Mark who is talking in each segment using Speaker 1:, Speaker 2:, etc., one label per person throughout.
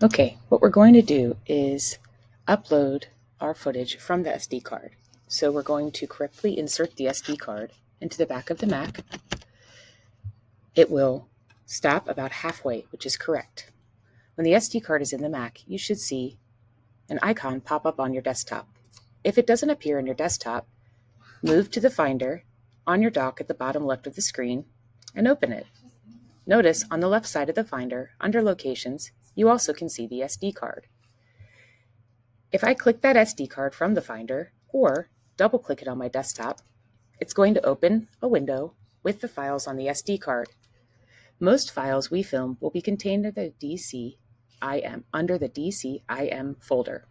Speaker 1: Okay, what we're going to do is upload our footage from the SD card. So we're going to correctly insert the SD card into the back of the Mac. It will stop about halfway, which is correct. When the SD card is in the Mac, you should see an icon pop up on your desktop. If it doesn't appear in your desktop, move to the Finder on your dock at the bottom left of the screen and open it. Notice on the left side of the Finder, under Locations, you also can see the SD card. If I click that SD card from the Finder or double-click it on my desktop, it's going to open a window with the files on the SD card. Most files we film will be contained under the DCIM folder.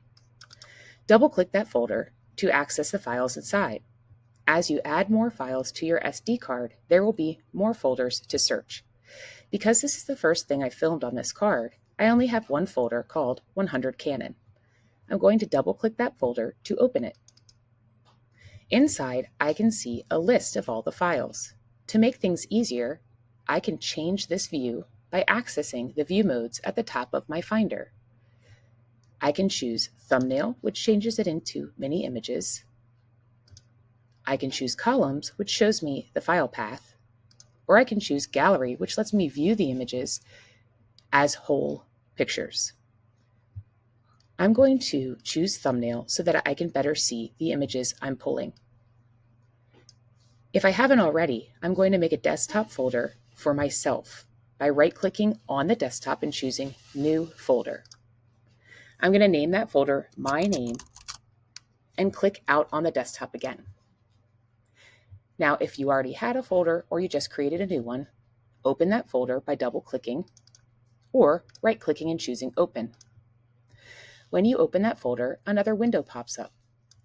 Speaker 1: Double-click that folder to access the files inside. As you add more files to your SD card, there will be more folders to search. Because this is the first thing I filmed on this card, I only have one folder called 100 Canon. I'm going to double-click that folder to open it. Inside, I can see a list of all the files. To make things easier, I can change this view by accessing the view modes at the top of my Finder. I can choose Thumbnail, which changes it into mini images. I can choose Columns, which shows me the file path. Or I can choose Gallery, which lets me view the images as whole pictures. I'm going to choose Thumbnail so that I can better see the images I'm pulling. If I haven't already, I'm going to make a desktop folder for myself by right-clicking on the desktop and choosing New Folder. I'm going to name that folder My Name and click Out on the desktop again. Now, if you already had a folder or you just created a new one, open that folder by double-clicking or right-clicking and choosing Open. When you open that folder, another window pops up.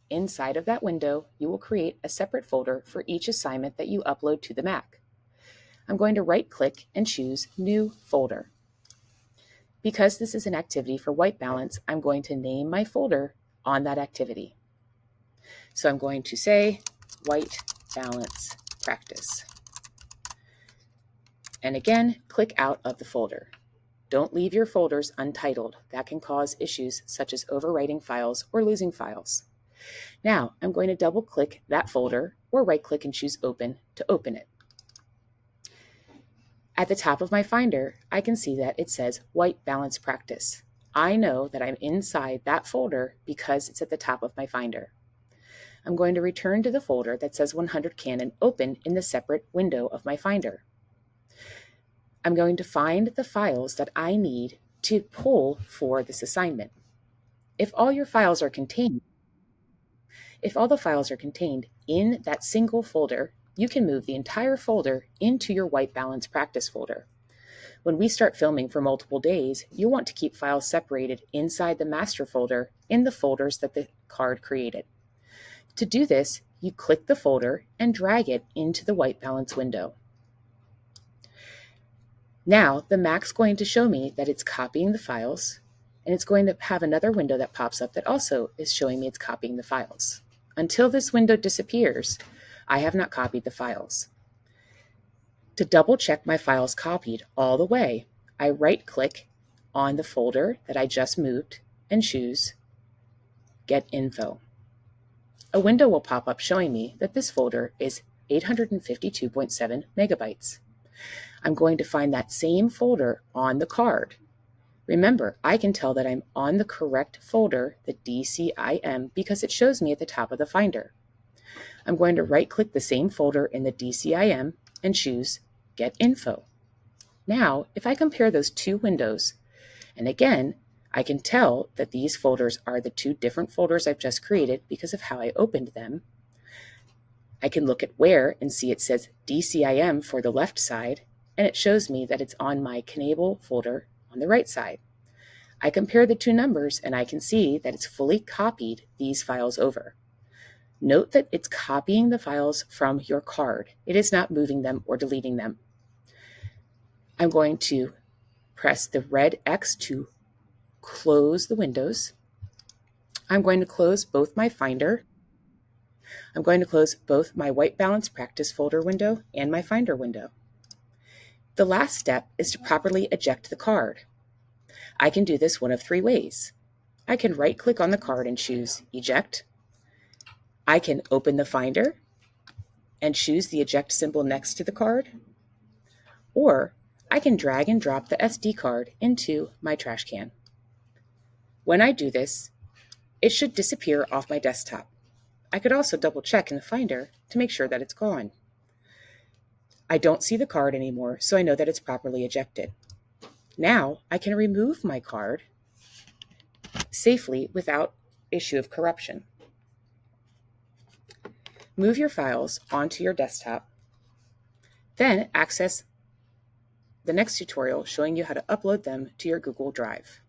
Speaker 1: Inside of that window, you will create a separate folder for each assignment that you upload to the Mac. I'm going to right-click and choose New Folder. Because this is an activity for white balance, I'm going to name my folder on that activity. So I'm going to say White Balance Practice. And again, click out of the folder. Don't leave your folders untitled. That can cause issues such as overwriting files or losing files. Now, I'm going to double-click that folder or right-click and choose Open to open it. At the top of my Finder, I can see that it says White Balance Practice. I know that I'm inside that folder because it's at the top of my Finder. I'm going to return to the folder that says 100 Canon open in the separate window of my Finder. I'm going to find the files that I need to pull for this assignment. If all the files are contained in that single folder, you can move the entire folder into your White Balance Practice folder. When we start filming for multiple days, you'll want to keep files separated inside the master folder in the folders that the card created. To do this, you click the folder and drag it into the White Balance window. Now, the Mac's going to show me that it's copying the files, and it's going to have another window that pops up that also is showing me it's copying the files. Until this window disappears, I have not copied the files. To double check my files copied all the way, I right-click on the folder that I just moved and choose Get Info. A window will pop up showing me that this folder is 852.7 megabytes. I'm going to find that same folder on the card. Remember, I can tell that I'm on the correct folder, the DCIM, because it shows me at the top of the Finder. I'm going to right-click the same folder in the DCIM and choose Get Info. Now, if I compare those two windows, and again, I can tell that these folders are the two different folders I've just created because of how I opened them. I can look at where and see it says DCIM for the left side, and it shows me that it's on my Knable folder on the right side. I compare the two numbers and I can see that it's fully copied these files over. Note that it's copying the files from your card. It is not moving them or deleting them. I'm going to press the red X to close the windows. I'm going to close both my Finder. I'm going to close both my White Balance Practice folder window and my Finder window. The last step is to properly eject the card. I can do this one of three ways. I can right-click on the card and choose Eject. I can open the Finder and choose the eject symbol next to the card, or I can drag and drop the SD card into my trash can. When I do this, it should disappear off my desktop. I could also double check in the Finder to make sure that it's gone. I don't see the card anymore, so I know that it's properly ejected. Now I can remove my card safely without issue of corruption. Move your files onto your desktop, then access the next tutorial showing you how to upload them to your Google Drive.